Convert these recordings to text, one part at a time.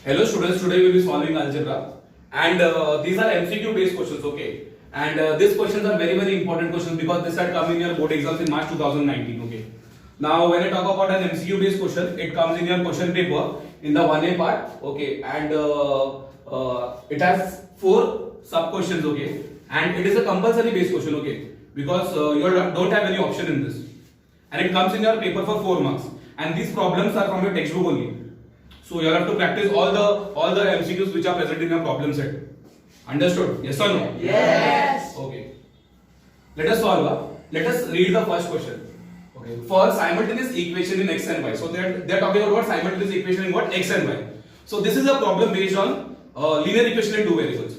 Hello students, today we will be solving algebra and these are MCQ based questions, okay? And these questions are very important questions because this had come in your board exams in March 2019, okay? Now when I talk about an MCQ based question, it comes in your question paper in the 1A part, okay? And it has 4 sub questions, okay? And it is a compulsory based question, okay? Because you don't have any option in this. And it comes in your paper for 4 marks. And these problems are from your textbook only. So you have to practice all the MCQs which are present in your problem set. Understood? Yes or no? Yes. Okay. Let us solve. Let us read the first question. Okay. For simultaneous equation in x and y. So they are talking about what simultaneous equation in what x and y. So this is a problem based on linear equation in 2 variables.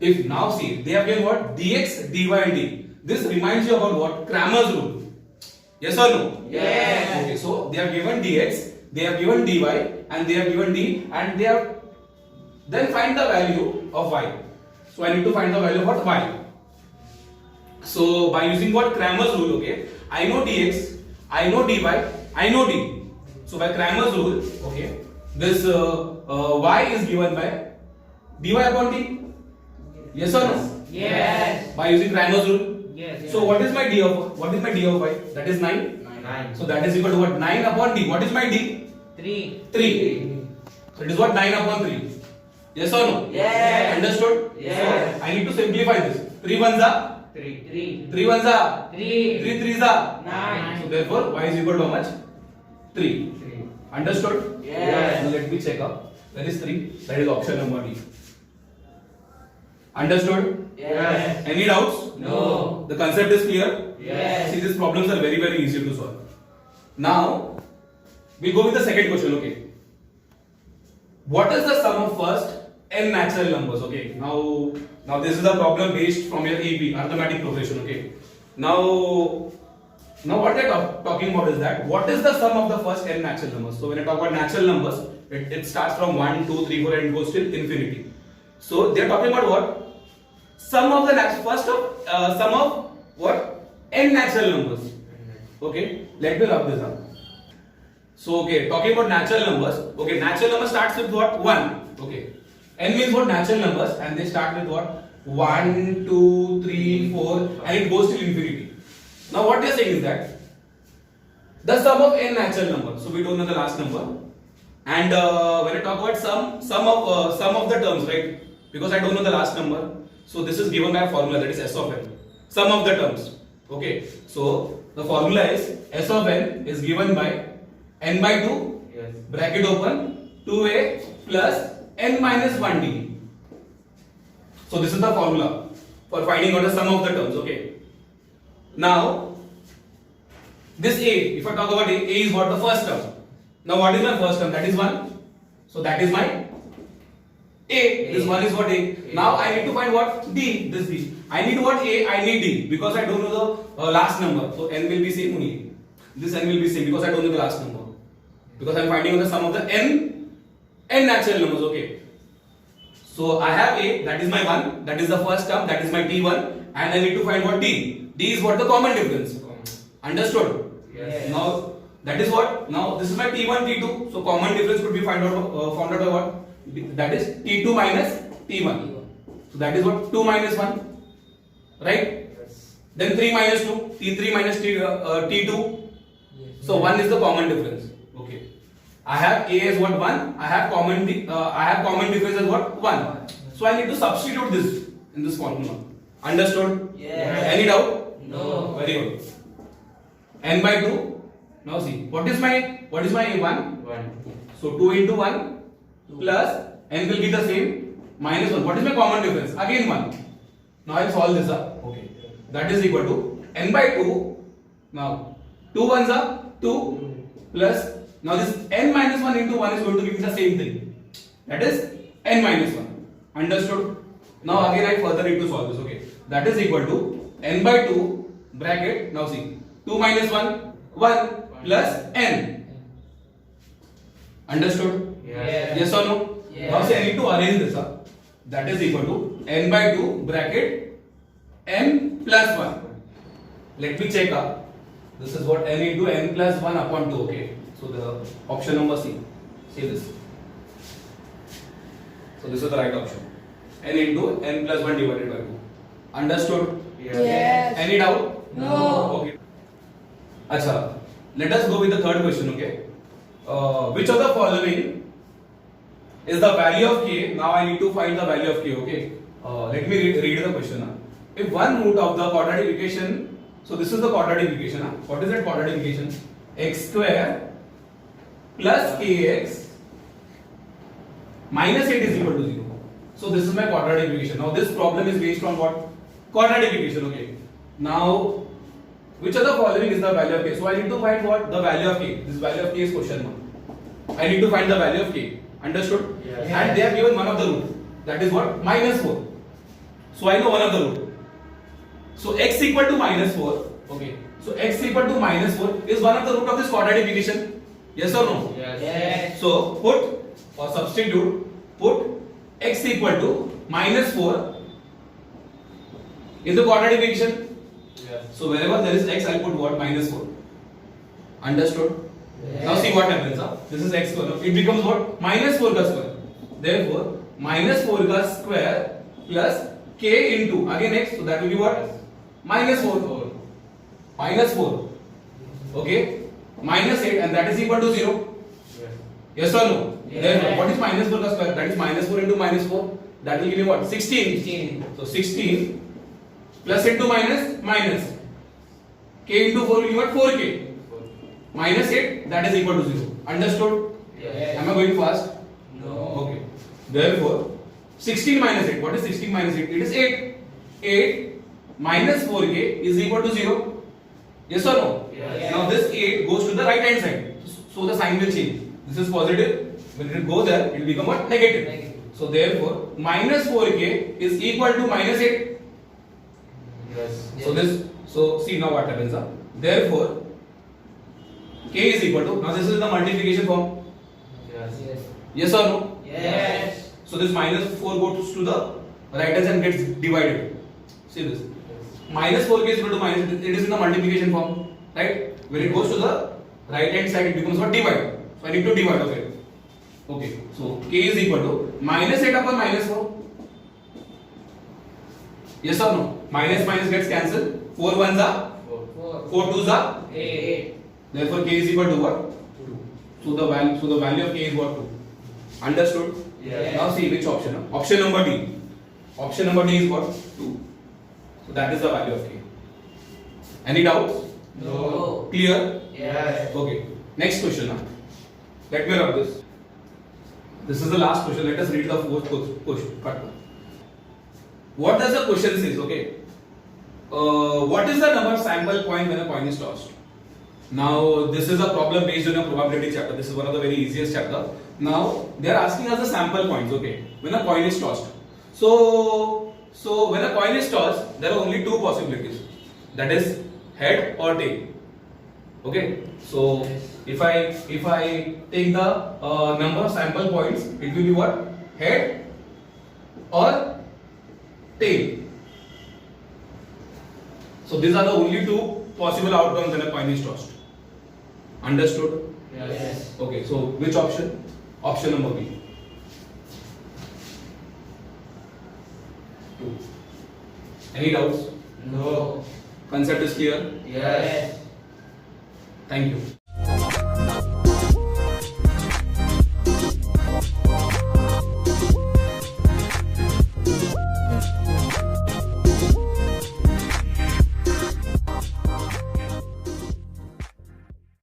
If now see they have given what dx, dy and d. This reminds you about what Cramer's rule. Yes or no? Yes. Okay. So they have given dx. They have given dy and they have given d and they have then find the value of y. So I need to find the value of what y. So by using what Cramer's rule, okay, I know dx, I know dy, I know d. So by Cramer's rule, okay, this y is given by dy upon d. Yes or no? Yes. By using Cramer's rule. Yes. So what is my d of y? That is 9. 9. So that is equal to what? 9 upon d. What is my d? 3. 3. So it is what 9 upon 3. Yes or no? Yes. Understood? Yes. So I need to simplify this. 3 ones are 3. 3 ones are 3. 3 threes are 9. So therefore y is equal to how much? 3. 3. Understood? Yes. Now let me check up. That is 3. That is option number D. Understood? Yes. Any doubts? No. The concept is clear? Yes. See, these problems are very easy to solve. Now we'll go with the second question, okay? What is the sum of first n natural numbers? Okay, now this is a problem based from your AP, arithmetic progression, okay? Now what they're talking about is that what is the sum of the first n natural numbers? So when I talk about natural numbers, it starts from 1, 2, 3, 4 and it goes till infinity. So they're talking about what? Sum of the sum of what? N natural numbers. Okay, let me rub this up. So okay, talking about natural numbers. Okay, natural number starts with what? 1. Okay, n means what? Natural numbers, and they start with what? 1, 2, 3, 4, and it goes till infinity. Now what they are saying is that the sum of n natural numbers. So we don't know the last number, and when I talk about sum of the terms, right? Because I don't know the last number, so this is given by a formula, that is s of n. Sum of the terms. Okay, so the formula is s of n is given by n by 2, Yes. bracket open, 2a plus n minus 1d. So this is the formula for finding out the sum of the terms, okay? Now, this a, if I talk about a is what? The first term. Now what is my first term? That is 1. So that is my a. This 1 is what? A. Now I need to find what? D. This D. I need what? A. I need D. Because I don't know the last number. So n will be same only. This n will be same because I don't know the last number. Because I am finding out the sum of the n natural numbers. Okay. So I have A. That is my 1. That is the first term. That is my T1. And I need to find what? D. D is what? The common difference. Understood? Yes. Now that is what? Now this is my T1, T2. So common difference could be found out by what? That is T2 minus T1. So that is what? 2 minus 1. Right? Yes. Then 3 minus 2. T3 minus T2. So 1 is the common difference. Okay. I have A as what? 1. I have common difference as what? 1. So I need to substitute this in this formula. Understood? Yes. Any doubt? No. Very good. N by 2. Now see, what is my A1? 1. So 2 into 1 plus n will be the same minus 1. What is my common difference? Again 1. Now I'll solve this up. Okay. That is equal to n by 2. Now 2 ones are 2 plus, now this n minus 1 into 1 is going to give me the same thing. That is n minus 1. Understood? Now again I further need to solve this. Okay. That is equal to n by 2 bracket. Now see, 2 minus 1, 1 plus n. Understood? Yes. Yes or no? Yes. Now say I need to arrange this up. That is equal to n by 2 bracket n plus 1. Let me check up. This is what n into n plus 1 upon 2. Okay. So the option number C. See this. So this is the right option. N into n plus 1 divided by 2. Understood? Yes. Any doubt? No. Okay. Acha. Let us go with the third question. Okay. Which of the following is the value of k? Now I need to find the value of k. Okay. Let me read the question. If one root of the quadratic equation, so this is the quadratic equation. What is that quadratic equation? X square plus kx minus 8 is equal to 0. So this is my quadratic equation. Now this problem is based on what? Quadratic equation. Okay. Now which of the following is the value of k? So I need to find what? The value of k. This value of k is question mark. I need to find the value of k. Understood? Yes. And they have given one of the root. That is what? Minus 4. So I know one of the root. So x equal to minus 4. Okay. So x equal to minus 4 is one of the root of this quadratic equation. Yes or no? Yes. So put or substitute, put x equal to minus 4 in the quadratic equation. Yes. So wherever there is x, I'll put what? Minus 4. Understood? Now see what happens. This is x square. It becomes what? Minus 4 ka square. Therefore, minus 4 ka square plus k into again x. So that will be what? Minus 4. Minus 4. Okay. Minus 8 and that is equal to 0. Yes or no? Yes. Therefore, what is minus 4 ka square? That is minus 4 into minus 4. That will give me what? 16. 16. So 16 plus into minus minus. K into 4 will give what? 4k. Minus 8 that is equal to 0. Understood? Yes. Am I going fast? No. Okay. Therefore 16 minus 8. What is 16 minus 8? It is 8. 8 minus 4k is equal to 0. Yes or no? Yes. Now this 8 goes to the right hand side. So the sign will change. This is positive. When it goes there, it will become what? Negative. Negative. So therefore minus 4k is equal to minus 8. Yes. So see now what happens. Therefore k is equal to, now this is the multiplication form. Yes. Yes or no? Yes. So this minus 4 goes to the right hand and gets divided. See this. Minus 4k is equal to minus, it is in the multiplication form. Right? When it goes to the right hand side, it becomes what? Divide. So I need to divide. Okay. Okay. So k is equal to minus 8 upon minus 4. Yes or no? Minus minus gets cancelled. 4 ones are, 4 twos are. 8. Therefore k is equal to what? 2. So the value of k is what? 2. Understood? Yes. Now see which option. Option number D. Option number D is what? 2. So that is the value of k. Any doubts? No. Clear? Yes. Okay. Next question. Let me rub this. This is the last question. Let us read the fourth question. What does the question says? Okay. What is the number of sample point when a coin is tossed? Now this is a problem based on a probability chapter. This is one of the very easiest chapter. Now they are asking us the sample points. Okay. When a coin is tossed. So when a coin is tossed, there are only two possibilities. That is head or tail. Okay. So if I take the number of sample points, it will be what? Head or tail. So these are the only two possible outcomes when a coin is tossed. Understood? Yes. Okay. So which option? Option number B. 2. Any doubts? No. Concept is clear. Yes. Thank you.